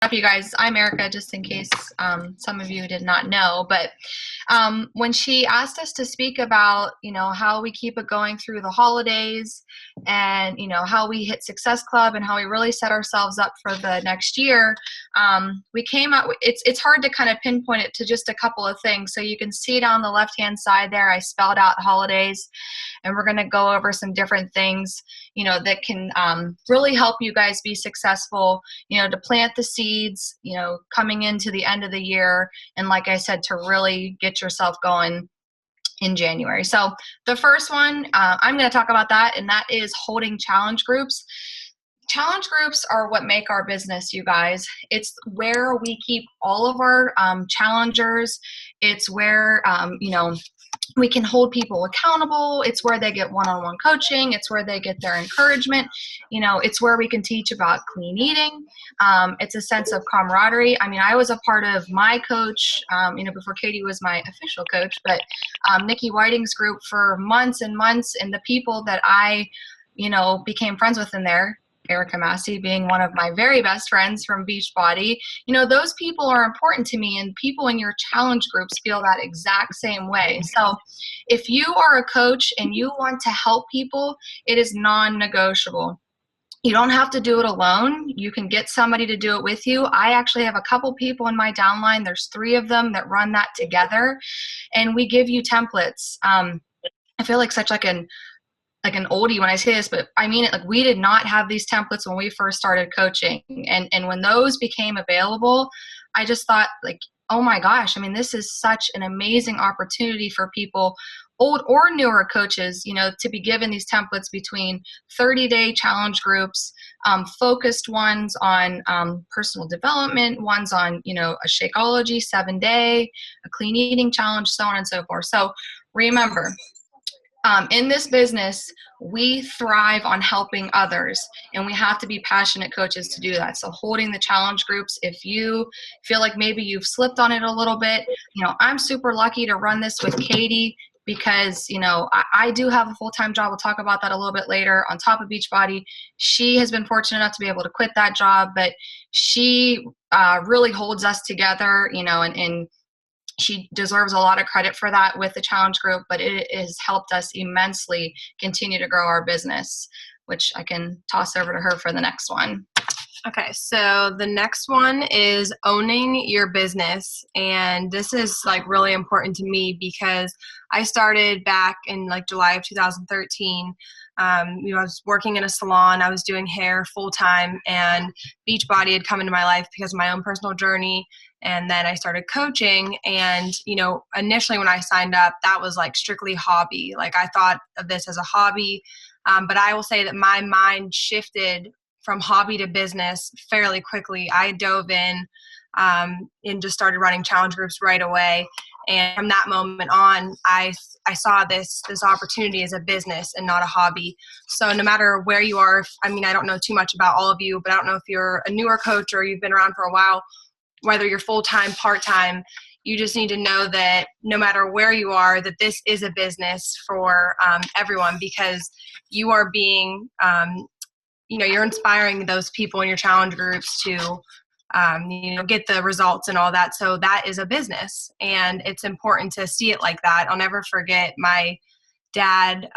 up, you guys? I'm Erica, just in case some of you did not know. But when she asked us to speak about, how we keep it going through the holidays and, how we hit Success Club and how we really set ourselves up for the next year, we came up, it's hard to kind of pinpoint it to just a couple of things. So you can see down the left-hand side there, I spelled out holidays, and we're going to go over some different things, that can really help you guys be successful, to plant the seeds, coming into the end of the year. And like I said, to really get yourself going in January. So the first one, I'm going to talk about that, and that is holding challenge groups. Challenge groups are what make our business, you guys. It's where we keep all of our challengers. It's where, we can hold people accountable. It's where they get one-on-one coaching. It's where they get their encouragement. It's where we can teach about clean eating. It's a sense of camaraderie. I mean, I was a part of my coach, before Katie was my official coach, but Nikki Whiting's group for months and months, and the people that I, became friends with in there, Erica Massey being one of my very best friends from Beachbody, those people are important to me, and people in your challenge groups feel that exact same way. So if you are a coach and you want to help people, it is non-negotiable. You don't have to do it alone. You can get somebody to do it with you. I actually have a couple people in my downline. There's 3 of them that run that together, and we give you templates. I feel like such like an oldie when I say this, but I mean it. Like, we did not have these templates when we first started coaching. And when those became available, I just thought, like, oh my gosh, I mean, this is such an amazing opportunity for people, old or newer coaches, to be given these templates between 30-day challenge groups, focused ones on personal development, ones on, a Shakeology 7-day, a clean eating challenge, so on and so forth. So remember, in this business, we thrive on helping others, and we have to be passionate coaches to do that. So holding the challenge groups, if you feel like maybe you've slipped on it a little bit, I'm super lucky to run this with Katie because, I do have a full-time job. We'll talk about that a little bit later. On top of Beachbody, she has been fortunate enough to be able to quit that job, but she really holds us together, and she deserves a lot of credit for that with the challenge group, but it has helped us immensely continue to grow our business, which I can toss over to her for the next one. Okay, so the next one is owning your business. And this is like really important to me because I started back in like July of 2013. I was working in a salon. I was doing hair full time, and Beachbody had come into my life because of my own personal journey. And then I started coaching, and, initially when I signed up, that was like strictly hobby. Like, I thought of this as a hobby. But I will say that my mind shifted from hobby to business fairly quickly. I dove in and just started running challenge groups right away. And from that moment on, I saw this opportunity as a business and not a hobby. So no matter where you are, I don't know too much about all of you, but I don't know if you're a newer coach or you've been around for a while, whether you're full-time, part-time, you just need to know that no matter where you are, that this is a business for everyone, because you are being, you're inspiring those people in your challenge groups to, get the results and all that. So that is a business, and it's important to see it like that. I'll never forget my dad,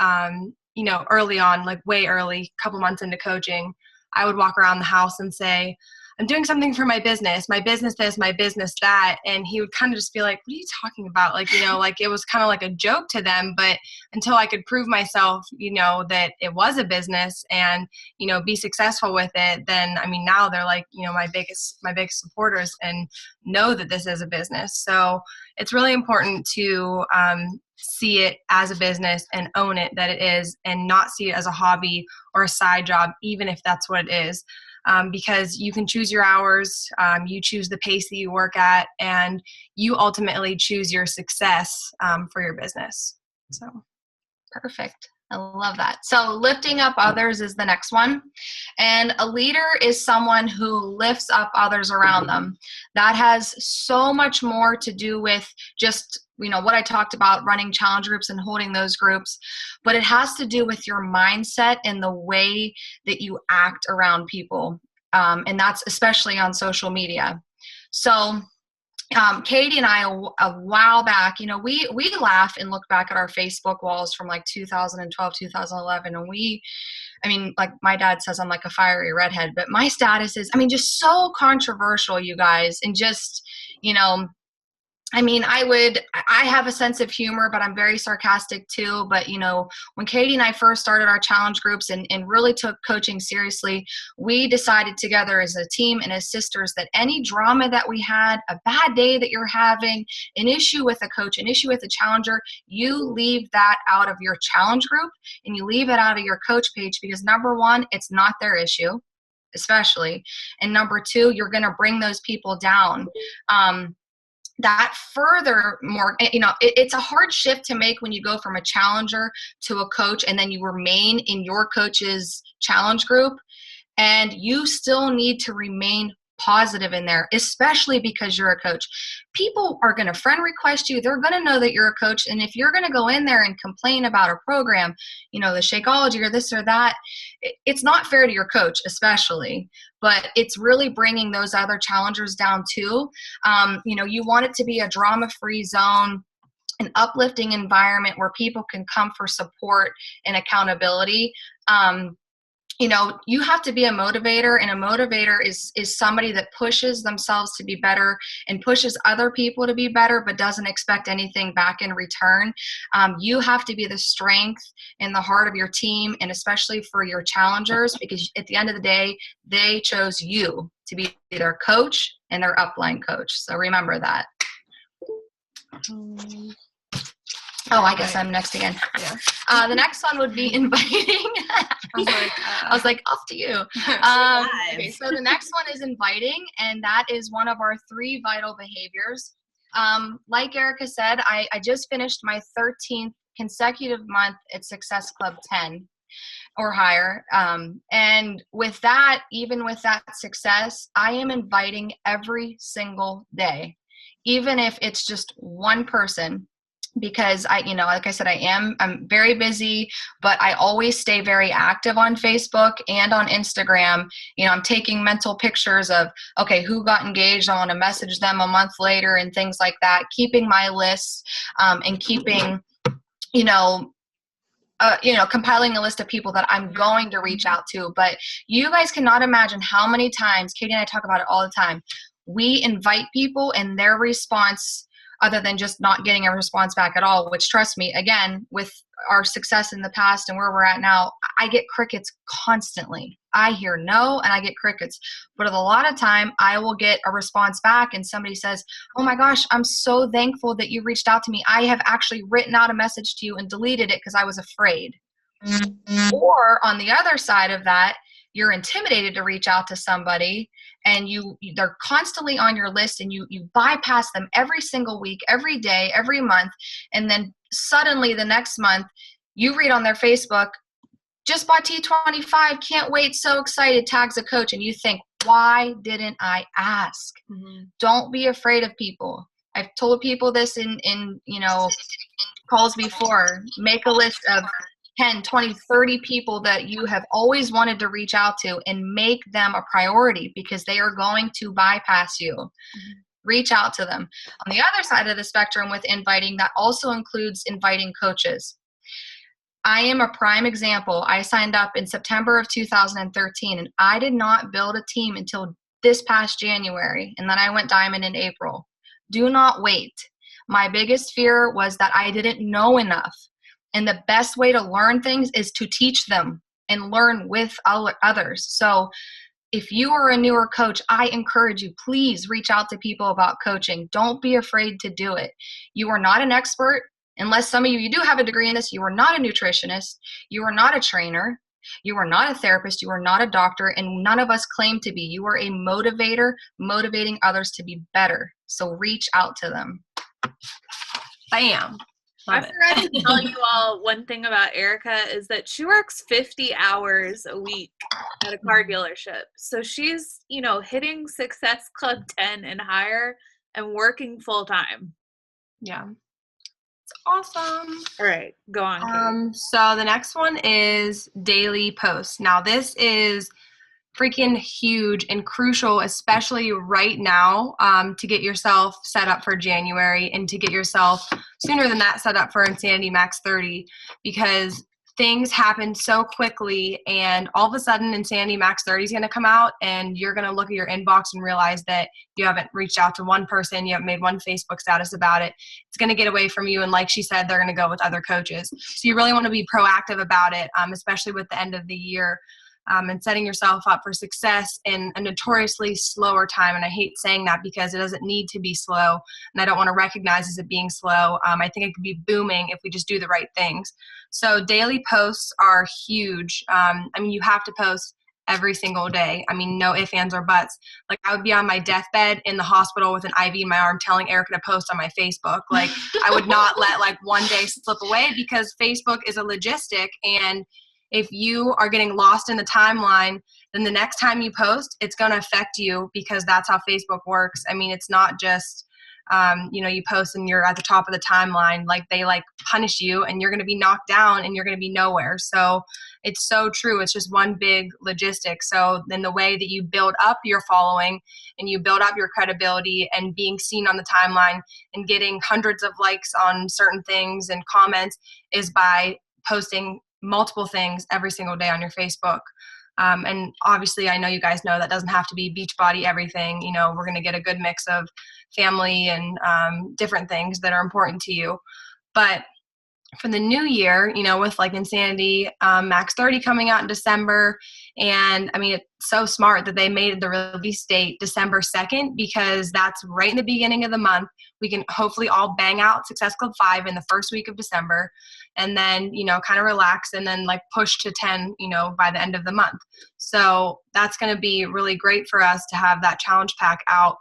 early on, like way early, a couple months into coaching, I would walk around the house and say, I'm doing something for my business this, my business that. And he would kind of just be like, what are you talking about? Like, like it was kind of like a joke to them. But until I could prove myself, that it was a business and, be successful with it, then, now they're like, my biggest supporters and know that this is a business. So it's really important to see it as a business and own it that it is, and not see it as a hobby or a side job, even if that's what it is. Because you can choose your hours, you choose the pace that you work at, and you ultimately choose your success for your business. So, perfect. I love that. So lifting up others is the next one. And a leader is someone who lifts up others around them. That has so much more to do with just, what I talked about, running challenge groups and holding those groups, but it has to do with your mindset and the way that you act around people. And that's especially on social media. So Katie and I, a while back, you know, we laugh and look back at our Facebook walls from like 2012, 2011. And I mean, like my dad says, I'm like a fiery redhead, but my status is, I mean, just so controversial, you guys. And just, you know, I mean, I have a sense of humor, but I'm very sarcastic too. But, you know, when Katie and I first started our challenge groups and really took coaching seriously, we decided together as a team and as sisters that any drama that we had, a bad day that you're having, an issue with a coach, an issue with a challenger, you leave that out of your challenge group and you leave it out of your coach page, because number one, it's not their issue, especially. And number two, you're going to bring those people down. That further more, you know, it's a hard shift to make when you go from a challenger to a coach and then you remain in your coach's challenge group, and you still need to remain positive in there, especially because you're a coach. People are going to friend request you. They're going to know that you're a coach. And if you're going to go in there and complain about a program, you know, the Shakeology or this or that, it's not fair to your coach, especially. But it's really bringing those other challengers down too. You know, you want it to be a drama-free zone, an uplifting environment where people can come for support and accountability. You know, you have to be a motivator, and a motivator is somebody that pushes themselves to be better and pushes other people to be better, but doesn't expect anything back in return. You have to be the strength in the heart of your team, and especially for your challengers, because at the end of the day, they chose you to be their coach and their upline coach. So remember that. Oh, I guess I'm next again. Yeah. The next one would be inviting. I was like, off to you. Okay, so the next one is inviting, and that is one of our 3 vital behaviors. Like Erica said, I just finished my 13th consecutive month at Success Club 10 or higher. And with that, even with that success, I am inviting every single day, even if it's just one person. Because you know, like I said, I'm very busy, but I always stay very active on Facebook and on Instagram. You know, I'm taking mental pictures of, okay, who got engaged. I want to message them a month later and things like that, keeping my lists, and keeping, compiling a list of people that I'm going to reach out to. But you guys cannot imagine how many times, Katie and I talk about it all the time, we invite people and their response, other than just not getting a response back at all, which, trust me, again, with our success in the past and where we're at now, I get crickets constantly. I hear no and I get crickets. But a lot of time I will get a response back and somebody says, oh my gosh, I'm so thankful that you reached out to me. I have actually written out a message to you and deleted it because I was afraid. Or on the other side of that, you're intimidated to reach out to somebody, and they're constantly on your list, and you bypass them every single week, every day, every month, and then suddenly the next month you read on their Facebook, just bought T25, can't wait, so excited, tags a coach, and you think, why didn't I ask? Mm-hmm. Don't be afraid of people. I've told people this in calls before. Make a list of 10, 20, 30 people that you have always wanted to reach out to and make them a priority, because they are going to bypass you. Mm-hmm. Reach out to them. On the other side of the spectrum with inviting, that also includes inviting coaches. I am a prime example. I signed up in September of 2013, and I did not build a team until this past January, and then I went diamond in April. Do not wait. My biggest fear was that I didn't know enough. And the best way to learn things is to teach them and learn with others. So if you are a newer coach, I encourage you, please reach out to people about coaching. Don't be afraid to do it. You are not an expert. Unless some of you do have a degree in this, you are not a nutritionist. You are not a trainer. You are not a therapist. You are not a doctor. And none of us claim to be. You are a motivator, motivating others to be better. So reach out to them. Bam. I forgot to tell you all one thing about Erica is that she works 50 hours a week at a car dealership. So she's, hitting Success Club 10 and higher and working full time. Yeah. It's awesome. All right, go on, Kate. So the next one is daily posts. Now this is freaking huge and crucial, especially right now, to get yourself set up for January and to get yourself sooner than that set up for Insanity Max 30, because things happen so quickly, and all of a sudden Insanity Max 30 is going to come out, and you're going to look at your inbox and realize that you haven't reached out to one person, you haven't made one Facebook status about it. It's going to get away from you, and like she said, they're going to go with other coaches. So you really want to be proactive about it, especially with the end of the year. And setting yourself up for success in a notoriously slower time. And I hate saying that because it doesn't need to be slow, and I don't want to recognize as it being slow. I think it could be booming if we just do the right things. So daily posts are huge. You have to post every single day. No ifs, ands, or buts. Like, I would be on my deathbed in the hospital with an IV in my arm telling Erica to post on my Facebook. Like, I would not let one day slip away, because Facebook is a logistic, and if you are getting lost in the timeline, then the next time you post, it's going to affect you, because that's how Facebook works. It's not just, you post and you're at the top of the timeline. Like, they punish you, and you're going to be knocked down, and you're going to be nowhere. So it's so true. It's just one big logistic. So then the way that you build up your following and you build up your credibility and being seen on the timeline and getting hundreds of likes on certain things and comments is by posting multiple things every single day on your Facebook. And obviously, I know you guys know that doesn't have to be Beachbody everything. We're going to get a good mix of family and different things that are important to you. But for the new year, with Insanity Max 30 coming out in December, and it's so smart that they made the release date December 2nd, because that's right in the beginning of the month. We can hopefully all bang out Success Club 5 in the first week of December, and then, kind of relax, and then push to 10, by the end of the month. So that's going to be really great for us to have that challenge pack out.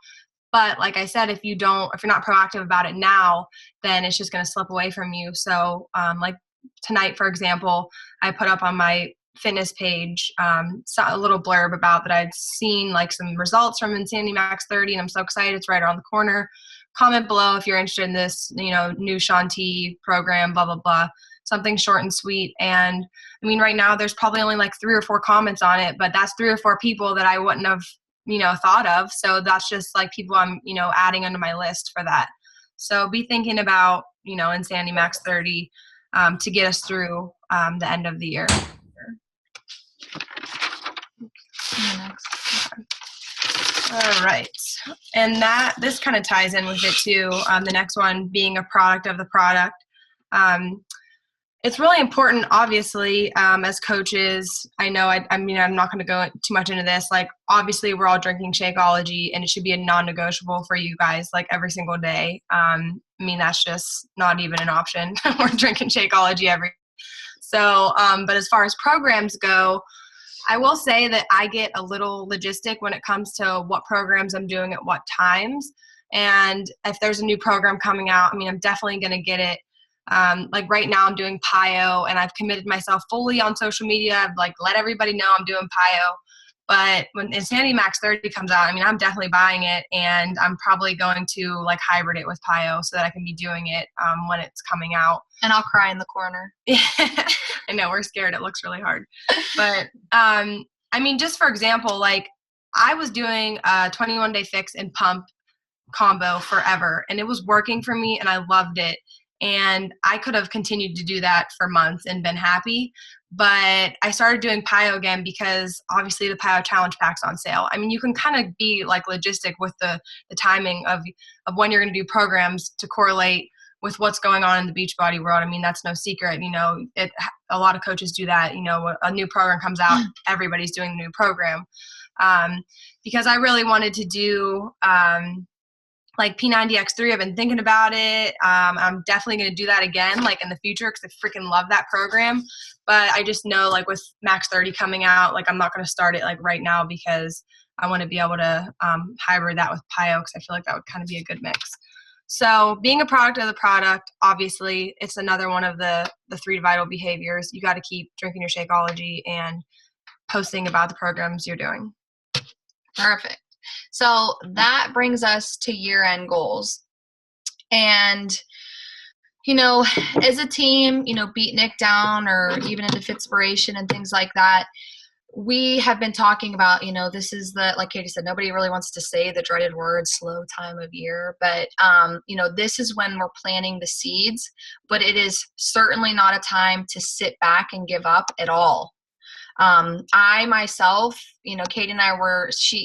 But like I said, if you're not proactive about it now, then it's just going to slip away from you. So like tonight, for example, I put up on my fitness page a little blurb about that I'd seen some results from Insanity Max 30, and I'm so excited. It's right around the corner. Comment below if you're interested in this, new Shanti program, blah, blah, blah. Something short and sweet. And right now there's probably only 3 or 4 comments on it, but that's 3 or 4 people that I wouldn't have thought of. So that's just people I'm, adding onto my list for that. So be thinking about, Insanity Max 30 to get us through the end of the year. All right. And this kind of ties in with it too. The next one being a product of the product. It's really important, obviously, as coaches. I know, I'm not going to go too much into this. Obviously, we're all drinking Shakeology, and it should be a non-negotiable for you guys, every single day. That's just not even an option. We're drinking Shakeology every. So, but as far as programs go, I will say that I get a little logistic when it comes to what programs I'm doing at what times. And if there's a new program coming out, I'm definitely going to get it. Right now I'm doing PIO, and I've committed myself fully on social media. I've let everybody know I'm doing PIO. But when Insanity Max 30 comes out, I'm definitely buying it, and I'm probably going to hybrid it with PIO so that I can be doing it when it's coming out. And I'll cry in the corner. I know, we're scared. It looks really hard. But just for example, I was doing a 21-day fix and pump combo forever, and it was working for me, and I loved it. And I could have continued to do that for months and been happy. But I started doing PIO again because obviously the PIO challenge pack's on sale. You can kind of be logistic with the timing of when you're going to do programs to correlate with what's going on in the Beachbody world. That's no secret. A lot of coaches do that. A new program comes out, everybody's doing the new program. Because I really wanted to do P90X3. I've been thinking about it. I'm definitely going to do that again, in the future, because I freaking love that program. But I just know, with Max 30 coming out, I'm not going to start it right now, because I want to be able to hybrid that with PIO, because I feel like that would kind of be a good mix. So being a product of the product, obviously, it's another one of the 3 vital behaviors. You got to keep drinking your Shakeology and posting about the programs you're doing. Perfect. So that brings us to year-end goals. And, as a team, beat Nick down, or even into Fitspiration and things like that, we have been talking about, this is like Katie said, nobody really wants to say the dreaded word slow time of year, but, this is when we're planting the seeds, but it is certainly not a time to sit back and give up at all. I myself, Kate and I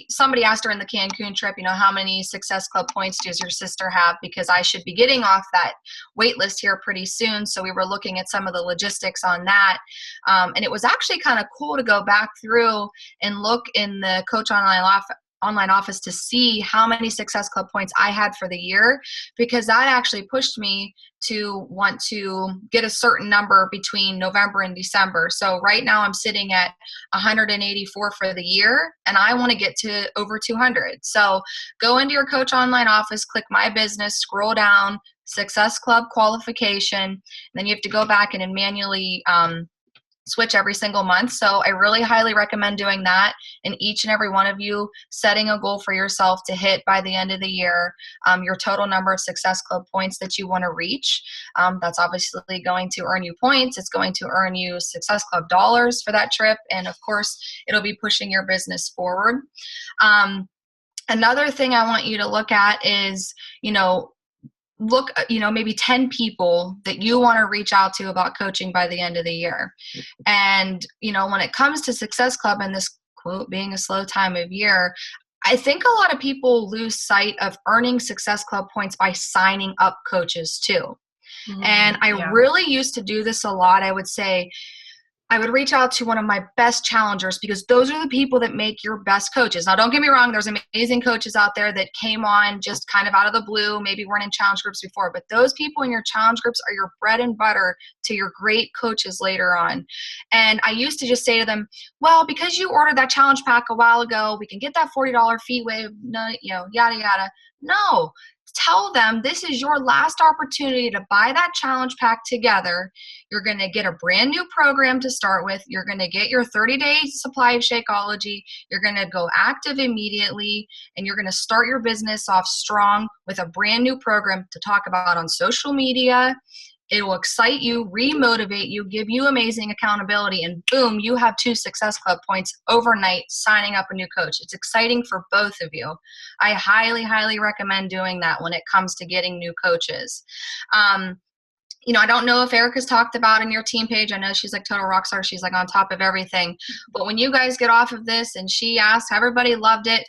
somebody asked her in the Cancun trip, how many Success Club points does your sister have? Because I should be getting off that wait list here pretty soon. So we were looking at some of the logistics on that. And it was actually kind of cool to go back through and look in the Coach online office to see how many Success Club points I had for the year, because that actually pushed me to want to get a certain number between November and December. So right now I'm sitting at 184 for the year, and I want to get to over 200. So go into your Coach online office, click My Business, scroll down, Success Club qualification, and then you have to go back and manually switch every single month. So I really highly recommend doing that, and each and every one of you setting a goal for yourself to hit by the end of the year, your total number of Success Club points that you want to reach. That's obviously going to earn you points. It's going to earn you Success Club dollars for that trip. And of course, it'll be pushing your business forward. Another thing I want you to look at is, look, maybe 10 people that you want to reach out to about coaching by the end of the year. And, when it comes to Success Club and this quote being a slow time of year, I think a lot of people lose sight of earning Success Club points by signing up coaches too. Mm-hmm. And I really used to do this a lot. I would say, I would reach out to one of my best challengers, because those are the people that make your best coaches. Now, don't get me wrong. There's amazing coaches out there that came on just kind of out of the blue, maybe weren't in challenge groups before, but those people in your challenge groups are your bread and butter to your great coaches later on. And I used to just say to them, well, because you ordered that challenge pack a while ago, we can get that $40 fee waive, yada, yada. No. Tell them this is your last opportunity to buy that challenge pack together. You're going to get a brand new program to start with. You're going to get your 30-day supply of Shakeology. You're going to go active immediately, and you're going to start your business off strong with a brand new program to talk about on social media. It will excite you, re-motivate you, give you amazing accountability, and boom, you have 2 Success Club points overnight signing up a new coach. It's exciting for both of you. I highly, highly recommend doing that when it comes to getting new coaches. I don't know if Erica's talked about in your team page. I know she's like total rock star. She's like on top of everything. But when you guys get off of this and she asked, everybody loved it.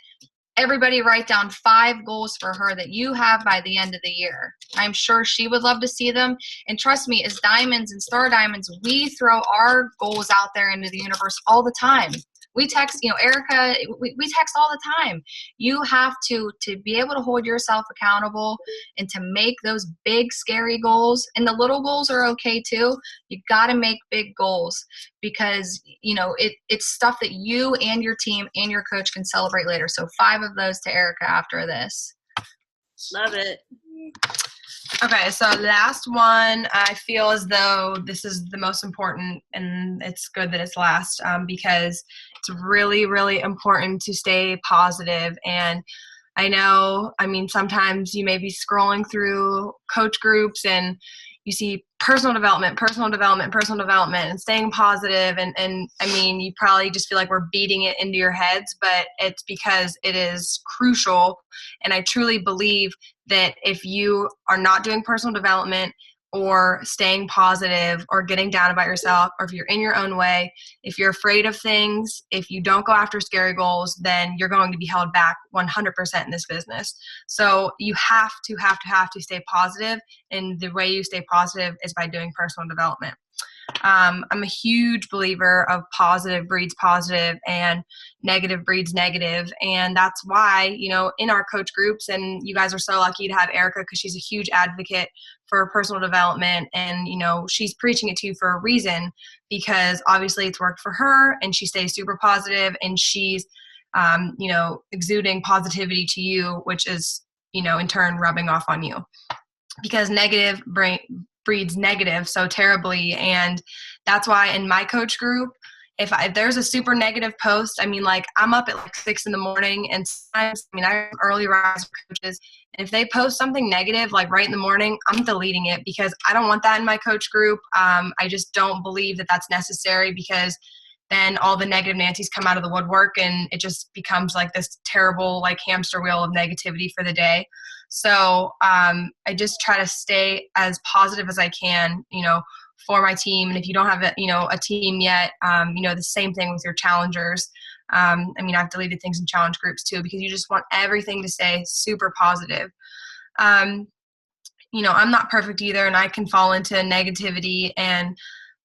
Everybody write down 5 goals for her that you have by the end of the year. I'm sure she would love to see them. And trust me, as Diamonds and Star Diamonds, we throw our goals out there into the universe all the time. We text, Erica, we text all the time. You have to be able to hold yourself accountable and to make those big, scary goals. And the little goals are okay too. You got to make big goals, because, it's stuff that you and your team and your coach can celebrate later. So 5 of those to Erica after this. Love it. Okay, so last one, I feel as though this is the most important, and it's good that it's last, because it's really, really important to stay positive. And I know, sometimes you may be scrolling through coach groups and you see personal development, and staying positive. And you probably just feel like we're beating it into your heads, but it's because it is crucial. And I truly believe that if you are not doing personal development or staying positive or getting down about yourself, or if you're in your own way, if you're afraid of things, if you don't go after scary goals, then you're going to be held back 100% in this business. So you have to stay positive, and the way you stay positive is by doing personal development. I'm a huge believer of positive breeds positive and negative breeds negative. And that's why, in our coach groups, and you guys are so lucky to have Erica, because she's a huge advocate for personal development. And, she's preaching it to you for a reason, because obviously it's worked for her, and she stays super positive, and she's, exuding positivity to you, which is, in turn rubbing off on you, because negative breeds negative so terribly. And that's why in my coach group, if there's a super negative post, I'm up at 6 a.m, and sometimes, I have early riser coaches, and if they post something negative, right in the morning, I'm deleting it, because I don't want that in my coach group. I just don't believe that that's necessary, because then all the negative Nancy's come out of the woodwork, and it just becomes like this terrible like hamster wheel of negativity for the day. So I just try to stay as positive as I can, for my team. And if you don't have a team yet, the same thing with your challengers. I've deleted things in challenge groups too, because you just want everything to stay super positive. I'm not perfect either, and I can fall into negativity,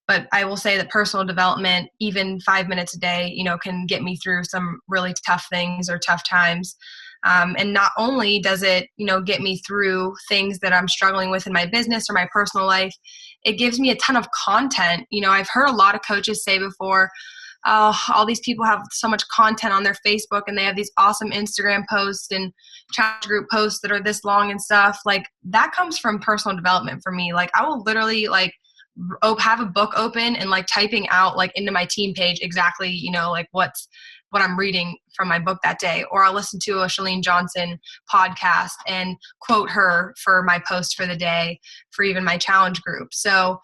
but I will say that personal development, even 5 minutes a day, can get me through some really tough things or tough times. And not only does it, get me through things that I'm struggling with in my business or my personal life, it gives me a ton of content. I've heard a lot of coaches say before, oh, all these people have so much content on their Facebook, and they have these awesome Instagram posts and challenge group posts that are this long and stuff. Like, that comes from personal development for me. Like, I will literally have a book open and typing out into my team page exactly, what I'm reading from my book that day. Or I'll listen to a Chalene Johnson podcast and quote her for my post for the day, for even my challenge group. So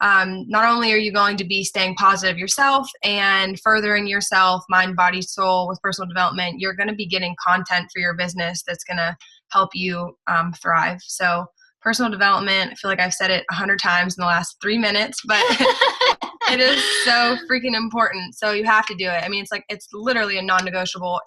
not only are you going to be staying positive yourself and furthering yourself, mind, body, soul, with personal development, you're going to be getting content for your business that's going to help you thrive. So personal development, I feel like I've said it 100 times in the last 3 minutes, but it is so freaking important. So you have to do it. It's literally a non-negotiable.